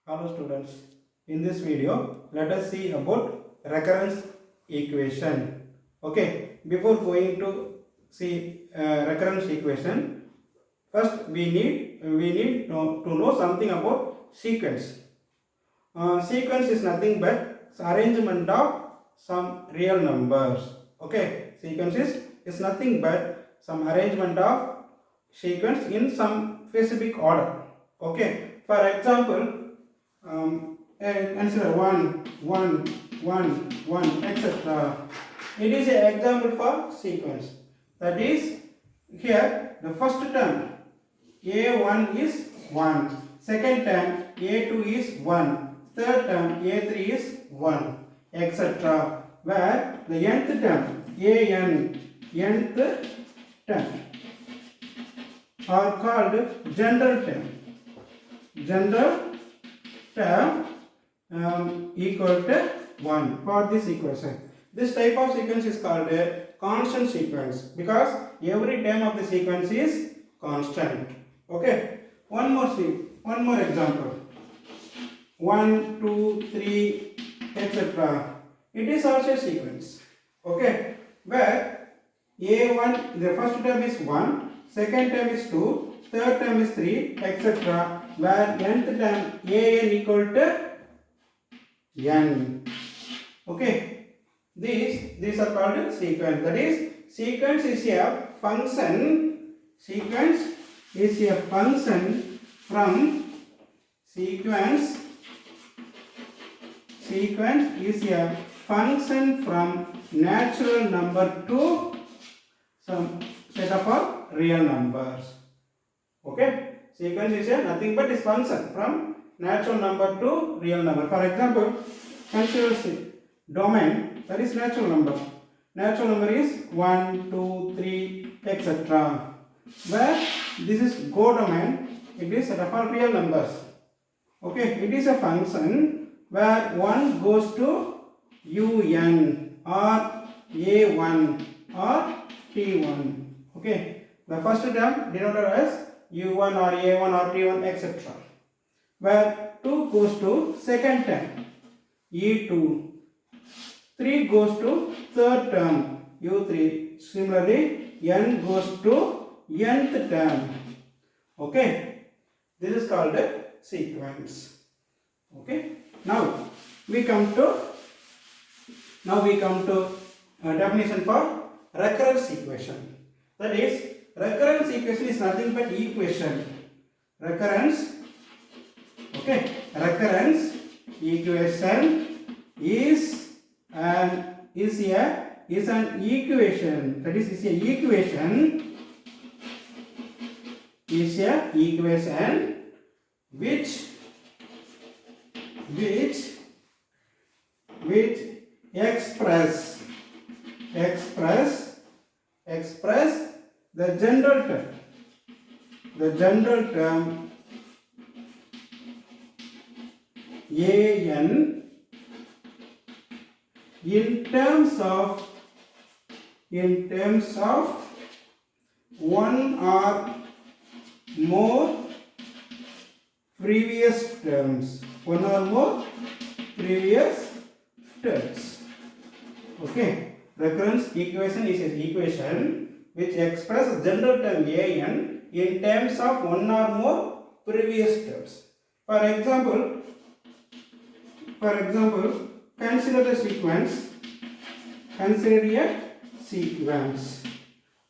Hello students, in this video let us see about recurrence equation. Okay, before going to see recurrence equation, first we need to know something about sequence. Sequence is nothing but arrangement of some real numbers. Okay, sequence is nothing but some arrangement of sequence in some specific order. Okay, for example, consider 1, 1, 1, 1, etc. It is an example for sequence. That is, here the first term A1 is 1, second term A2 is 1, third term A3 is 1, etc. Where the nth term nth term are called general term. General term equal to 1 for this equation. This type of sequence is called a constant sequence because every term of the sequence is constant. Okay. One more example. 1, 2, 3, etc. It is also a sequence. Okay. Where A1, the first term is 1, second term is 2, third term is 3, etc. Where nth term an equal to n. Okay, these are called sequence. That is, sequence is a function. Sequence is a function from sequence. Sequence is a function from natural number to some set of real numbers. Okay. Sequence is a nothing but is function from natural number to real number. For example, consider domain, that is natural number. Natural number is 1, 2, 3, etc. Where this is go domain, it is set of real numbers. Okay, it is a function where 1 goes to un or a1 or t1. Okay, the first term denoted as u1 or a1 or t1, etc. Where 2 goes to second term e2, 3 goes to third term u3. Similarly, n goes to nth term. Okay, this is called a sequence. Okay, now we come to definition for recurrence equation. That is, recurrence equation is nothing but equation. Recurrence equation is an equation. That is a equation which express the general term an in terms of one or more previous terms. Okay, recurrence equation is an equation which expresses general term an in terms of one or more previous terms. For example, consider a sequence.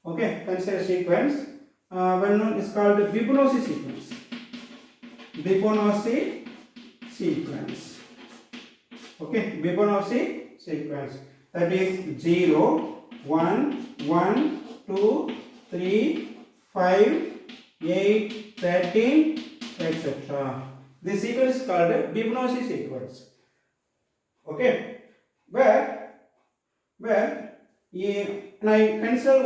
Okay, consider a sequence. Well known is called Fibonacci sequence. Okay, Fibonacci sequence. That is 0, 1, 1, 2, 3, 5, 8, 13, etc. This sequence is called a Fibonacci sequence. Okay, where I consider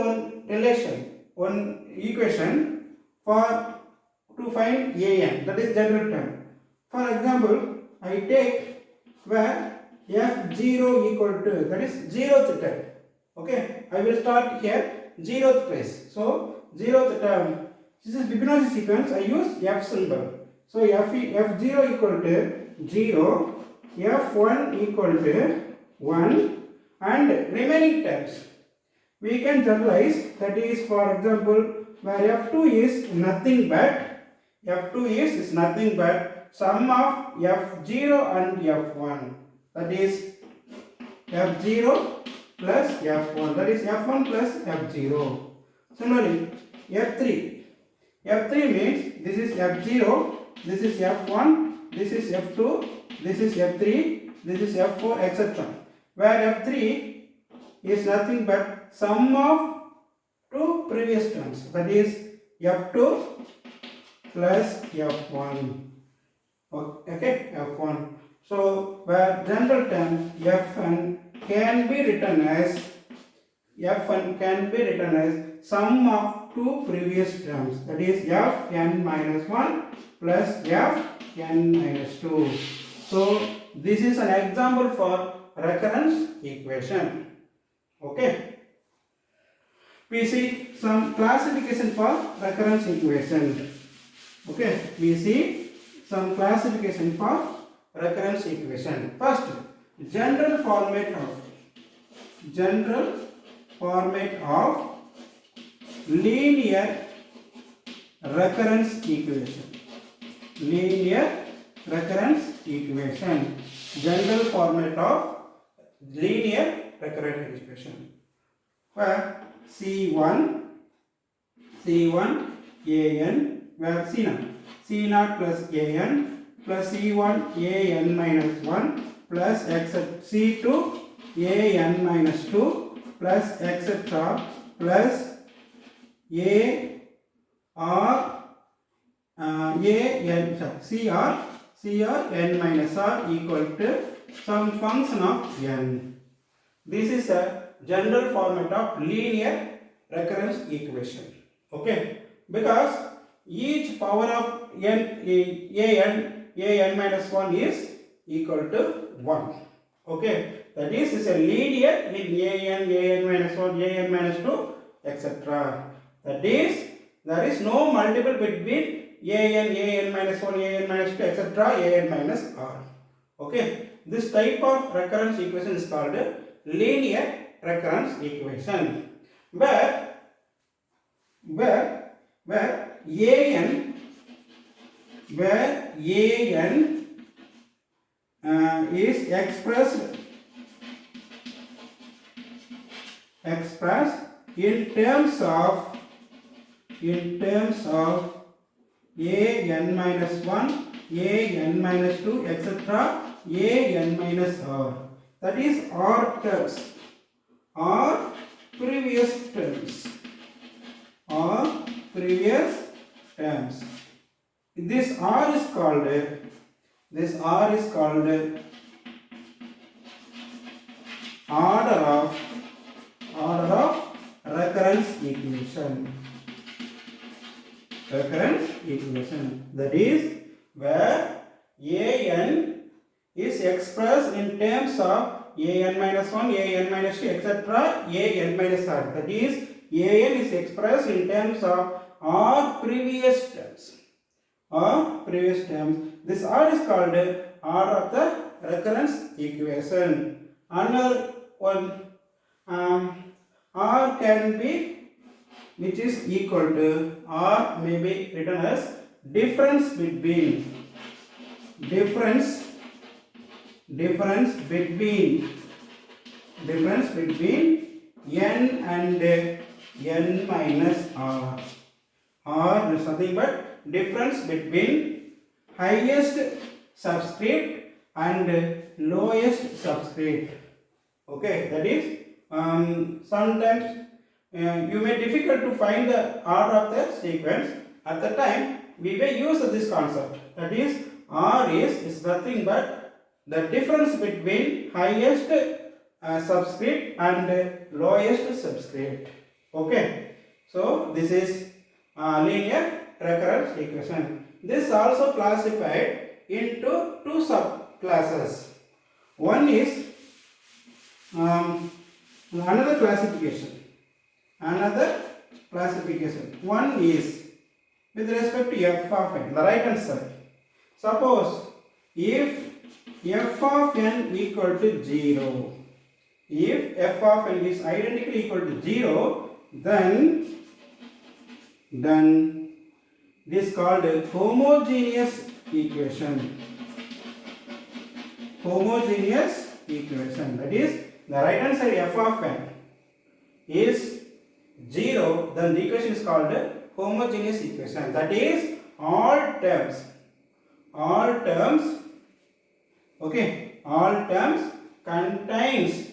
one equation to find an, that is general term. For example, I take where f0 equal to, that is 0th term. Okay, I will start here 0th place. So 0th term, this is Fibonacci sequence. I use f symbol. So f0 equal to 0, f1 equal to 1, and remaining terms we can generalize. That is, for example, where f2 is nothing but sum of f0 and f1. That is f0 plus f1. That is f1 plus f0. Similarly, f3 means this is f0, this is f1, this is f2, this is f3, this is f4, etc. Where f3 is nothing but sum of two previous terms. That is f2 plus f1. Okay, f1. So where general term f1 can be written as sum of two previous terms. That is fn minus 1 plus fn minus 2. So this is an example for recurrence equation. Okay. We see some classification for recurrence equation. Okay. We see some classification for recurrence equation. First, general format of linear recurrence equation. General format of linear recurrent equation. Where C1 an, where C0 plus an plus C1 an minus 1 plus C2 an minus 2 plus etc. plus CR n minus r equal to some function of n. This is a general format of linear recurrence equation. Okay, because each power of an minus 1 is equal to 1. Okay, that is a linear in an minus 1, an minus 2, etc. That is, there is no multiple between an minus 1, an minus 2, etc., an minus r. Okay, this type of recurrence equation is called linear recurrence equation, where an is expressed in terms of an minus 1, an minus 2, etc., an minus r. That is r terms, or previous terms. This r is called order of recurrence equation. That is, where an is expressed in terms of an minus 1, an minus 2, etc., an minus r. That is, an is expressed in terms of r previous terms. This r is called r of the recurrence equation. Another one, r can be, which is equal to, r may be written as difference between n and n minus r. R is nothing but difference between highest subscript and lowest subscript. Okay, that is, sometimes you may difficult to find the order of the sequence. At the time we may use this concept. That is, R is nothing but the difference between highest subscript and lowest subscript. Okay, so this is linear recurrence equation. This also classified into two subclasses. One is another classification. One is with respect to f of n, the right hand side. Suppose if f of n equal to 0, if f of n is identically equal to 0, then this is called a homogeneous equation. Homogeneous equation. That is, the right hand side f of n is 0, then the equation is called a homogeneous equation. That is, all terms, okay, all terms contains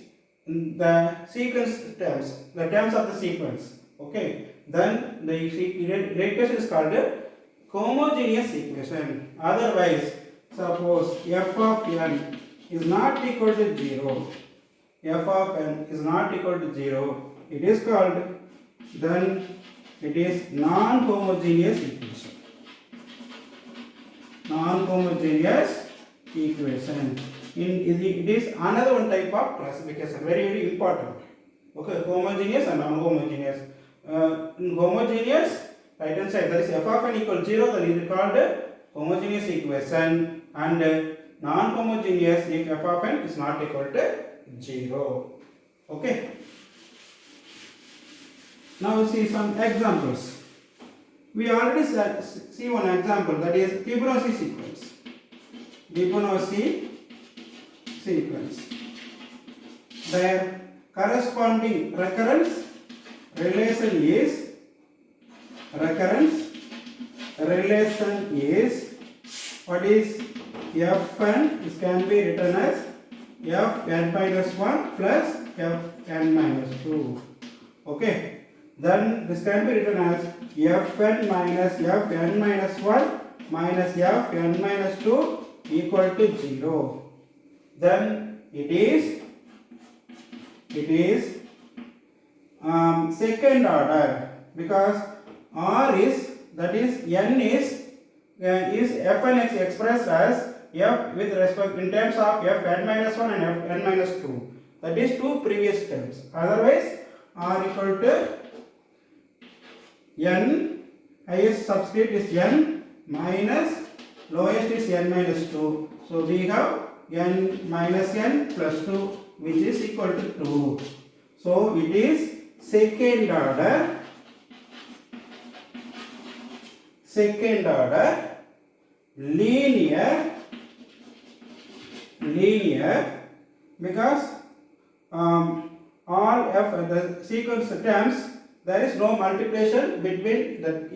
the sequence terms, the terms of the sequence, okay, then the equation is called a homogeneous equation. Otherwise, suppose f of n is not equal to 0, f of n is not equal to 0, it is called, then it is non-homogeneous equation. Non-homogeneous equation. It is another one type of classification, very important. Okay, homogeneous and non-homogeneous. In homogeneous, right hand side, that is f of n equal to 0, then it is called homogeneous equation, and non-homogeneous if f of n is not equal to 0. Okay. Now see some examples. We already see one example, that is Fibonacci sequence. Fibonacci sequence. Their corresponding recurrence relation is what is fn? This can be written as fn minus 1 plus fn minus 2. Okay. Then this can be written as fn minus fn minus 1 minus fn minus 2 equal to 0. Then it is second order, because r is, that is n is fn expressed as f with respect in terms of fn minus 1 and fn minus 2. That is two previous terms. Otherwise, r equal to n, highest subscript is n minus lowest is n minus 2. So we have n minus n plus 2, which is equal to 2. So it is second order linear, because all the sequence terms, there is no multiplication between the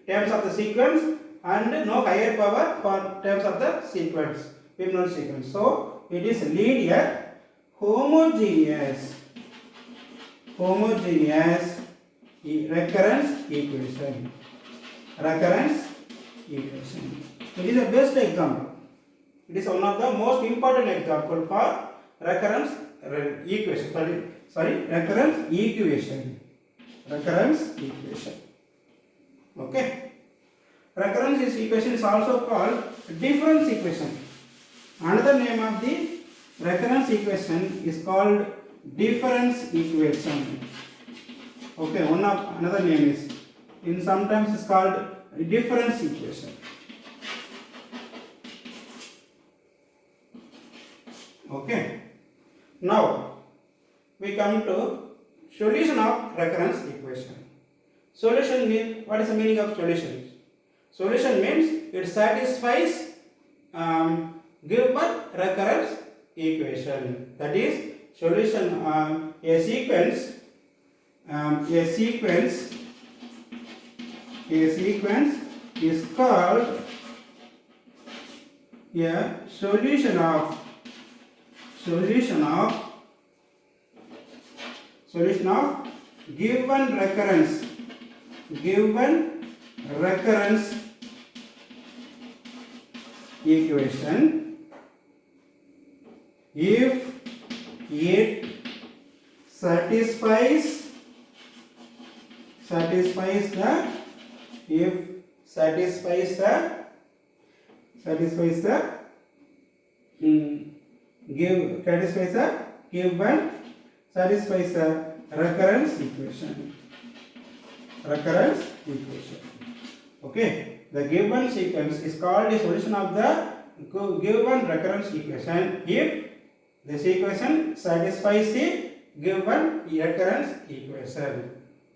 terms of the sequence and no higher power for terms of the sequence, Fibonacci sequence. So it is linear homogeneous recurrence equation. It is the best example. It is one of the most important example for recurrence equation. Recurrence equation. Okay. Recurrence equation is also called difference equation. Another name of the recurrence equation is called difference equation. Okay, another name is, sometimes it's called difference equation. Okay. Now we come to solution of recurrence equation. Solution means, what is the meaning of solution? Solution means it satisfies given recurrence equation. That is, solution a sequence is called a solution of given recurrence equation if it satisfies the recurrence equation. Okay. the given sequence is called a solution of the given recurrence equation if this equation satisfies the given recurrence equation.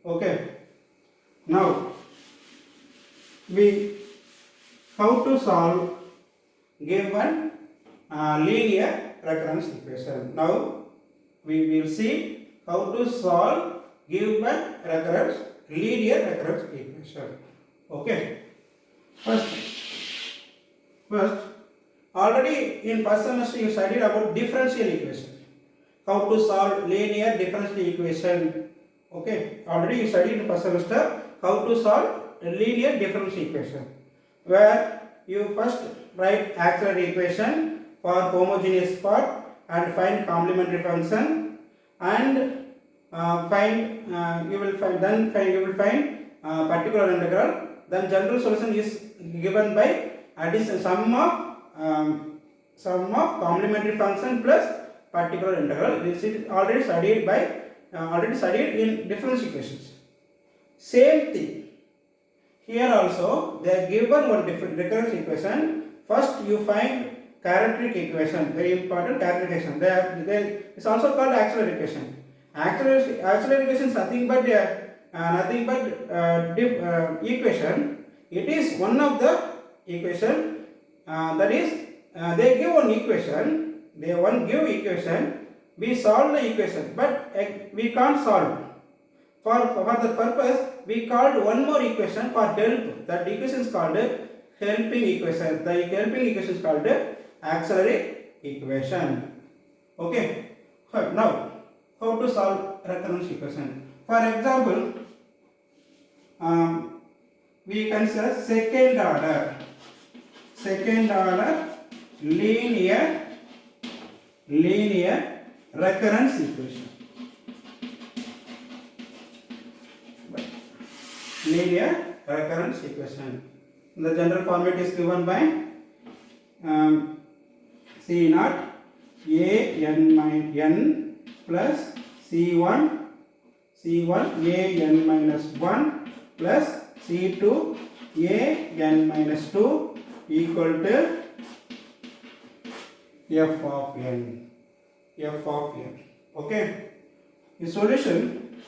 Okay. Now we how to solve given linear recurrence equation. Now we will see how to solve given linear recurrence equation. Okay. First, already in first semester you studied about differential equation. How to solve linear differential equation. Okay. Already you studied in first semester how to solve a linear differential equation, where you first write auxiliary equation for homogeneous part and find complementary function, and you will find particular integral. Then general solution is given by addition sum of complementary function plus particular integral. This is already studied in differential equations. Same thing here also. They are given one different recurrence equation. First you find characteristic equation, very important characteristic equation. It's also called auxiliary equation. Auxiliary equation is nothing but equation. It is one of the equation, that is they give one equation. Give equation. We solve the equation, but we can't solve. For the purpose, we called one more equation for help. That equation is called helping equation. The helping equation is called auxiliary equation. Okay. Now, how to solve recurrence equation? For example, we consider second order linear recurrence equation. Linear recurrence equation. The general format is given by C naught a n plus C1 a n minus 1 plus C2 a n minus 2 equal to f of n. Okay. The solution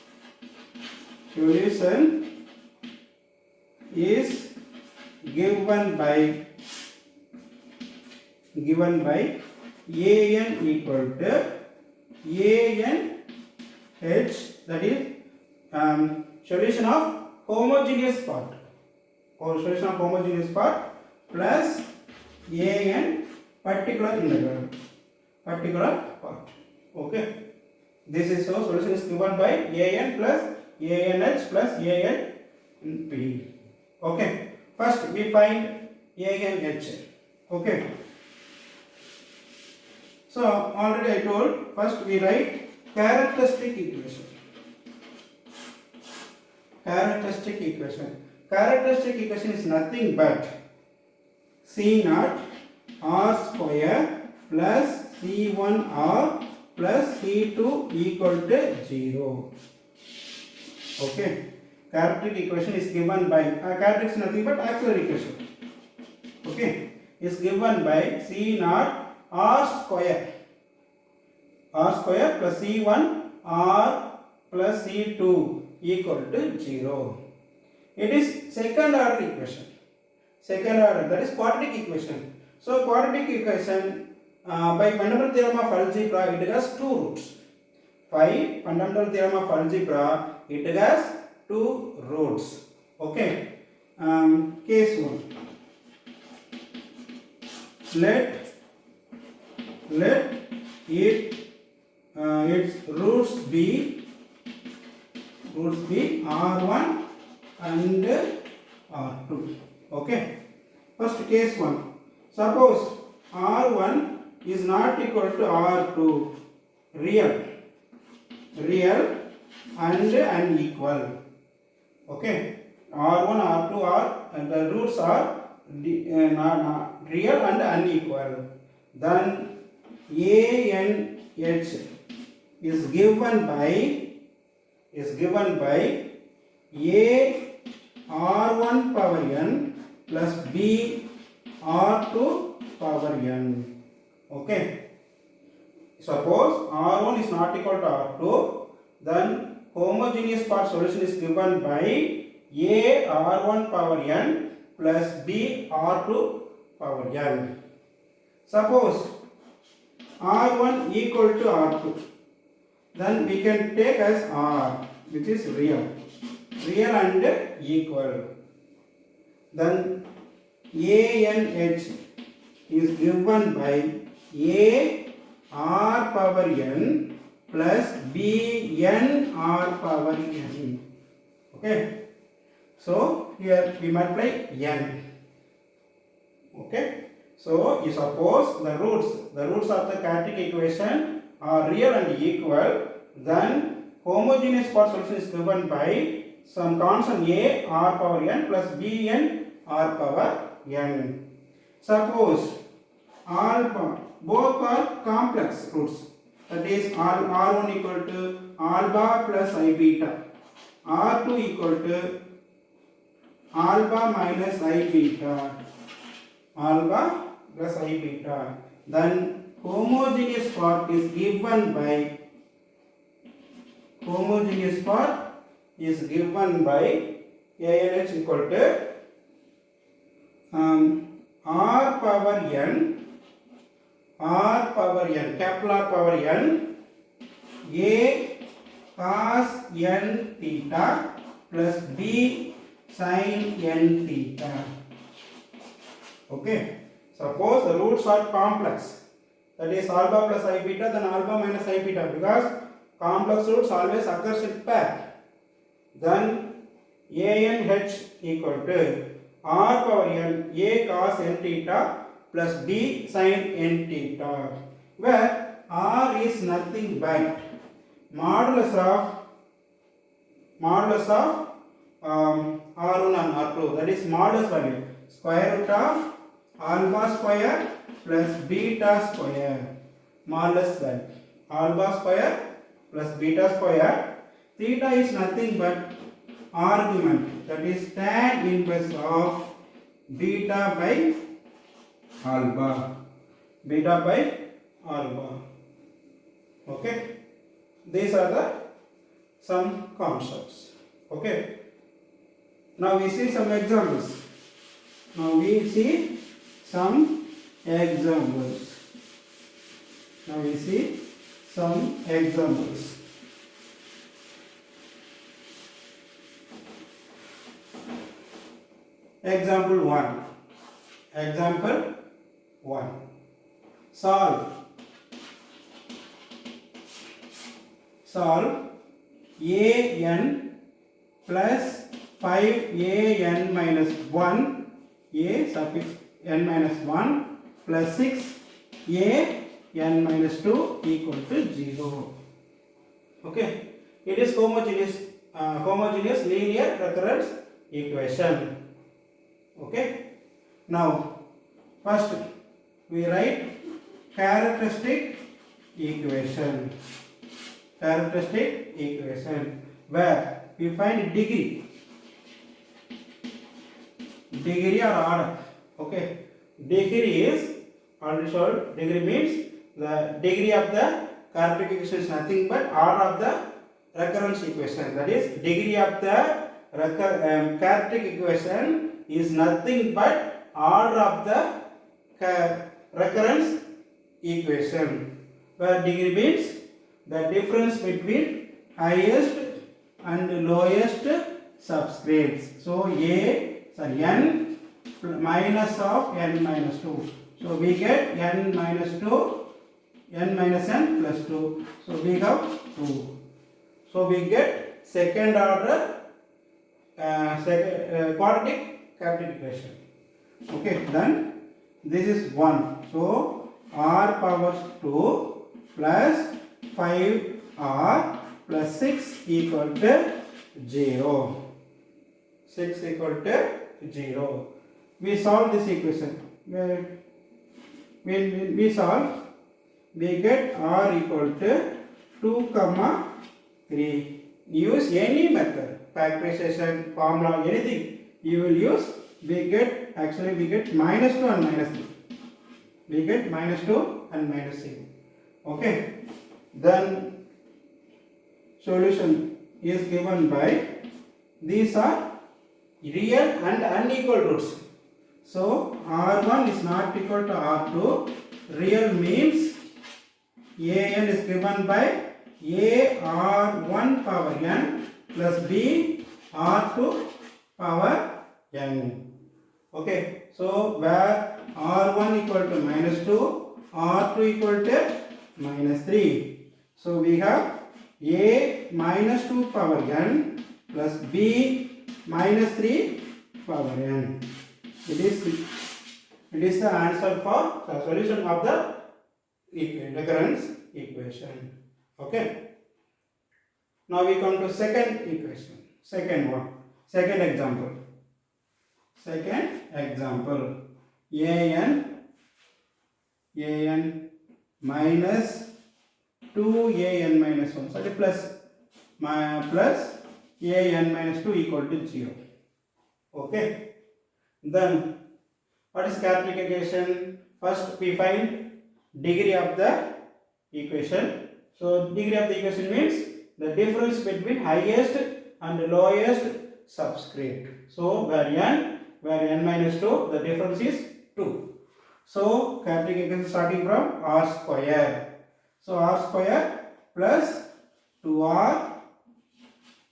is given by an equal to an h, that is solution of homogeneous part, plus an particular integral, part. Okay. This is so solution is given by an plus anh plus an p. Okay. First we find anh. Okay. So already I told, first we write characteristic equation. Characteristic equation is nothing but C naught r square plus C1r plus C2 equal to 0. Okay. Characteristic equation is given by characteristic is nothing but auxiliary equation. Okay. Is given by C naught r square plus C1 r plus C2 equal to 0. It is second order equation. That is quadratic equation. So quadratic equation by fundamental theorem of algebra, it has two roots. By fundamental theorem of algebra, it has two roots. Okay. Case 1. Let its roots be R1 and R2. Okay. First case 1. Suppose R1 is not equal to R2, real and unequal. Okay. R1, R2 are, and the roots are real and unequal. Then ANH is given by A R1 power n plus b r2 power n. Okay. Suppose r1 is not equal to r2, then homogeneous part solution is given by a r1 power n plus b r2 power n. Suppose r1 equal to r2, then we can take as r, which is real and equal. Then ANH is given by a r power n plus b n r power n. Okay. So here we multiply n. Okay. So you suppose the roots of the quadratic equation are real and equal, then homogeneous part solution is given by some constant a r power n plus b n r power n. Suppose both are complex roots, that is r1 equal to alpha plus I beta, r2 equal to alpha minus I beta, alpha plus I beta. Then homogeneous part is given by ANH equal to r power n, capital R power n, a cos n theta plus b sin n theta. Okay. Suppose the roots are complex, that is alpha plus I beta, then alpha minus I beta, because complex roots always occurs in pair. Then ANH equal to r power n, a cos n theta plus b sin n theta, where r is nothing but modulus of r1 and r2, that is modulus value, square root of alpha square plus beta square, modulus value, alpha square plus beta square. Theta is nothing but argument, that is tan inverse of beta by alpha. Okay. These are some concepts. Okay. Now we see some examples. Example 1. Solve an plus 5an minus 1 a suffix n minus 1 plus 6 a n minus 2 equal to 0. Okay. It is homogeneous linear recurrence equation. Okay. Now first we write characteristic equation, where we find degree or order. Okay. Degree is already told. Degree means the degree of the characteristic equation is nothing but order of the recurrence equation. That is, degree of the characteristic equation is nothing but order of the recurrence equation, where degree means the difference between highest and lowest subscripts. So n minus of n minus 2. So we get n minus 2, n minus n plus 2. So we have 2. So we get second order quadratic equation. Okay, then this is 1. So r power 2 plus 5r plus 6 equal to 0. 6 equal to 0. We solve this equation. When we solve, we get r equal to 2, 3. Use any method, factorization, formula, anything you will use, we get actually we get minus 2 and minus 3. We get minus 2 and minus 3. Okay. Then solution is given by, these are real and unequal roots. So R1 is not equal to R2. Real means an is given by a R1 power n plus b R2 power n. Okay, so where R1 equal to minus 2, R2 equal to minus 3. So we have a minus 2 power n plus b minus 3 power n. It is the answer for the solution of the recurrence equation. Okay. Now we come to second equation. Second example. Second example. an minus 2an minus 1. So plus an minus 2 equal to 0. Okay. Then what is characterization? First we find degree of the equation. So degree of the equation means the difference between highest and lowest subscript. So where n minus 2, the difference is 2. So characterization starting from r square. So r square plus 2r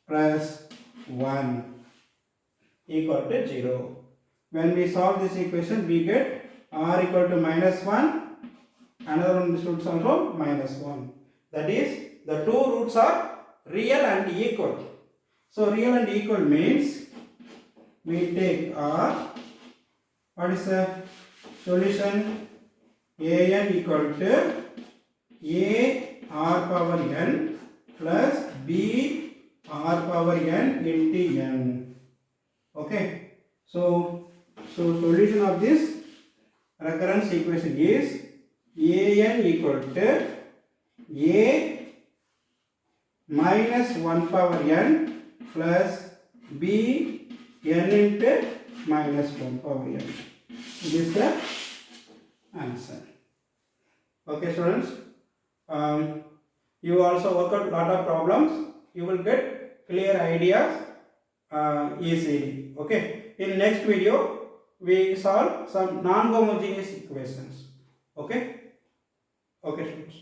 plus 1 equal to 0. When we solve this equation, we get r equal to minus 1. Another one, this roots also minus 1. That is, the two roots are real and equal. So real and equal means we take r. What is the solution? an equal to a r power n plus b r power n into n. Okay. So solution of this recurrence equation is an equal to a minus 1 power n plus b n into minus 1 power n. This is the answer. Okay, students. You also work out lot of problems. You will get clear ideas easily. Okay. In next video, we solve some non-homogeneous equations. Okay. Okay, students.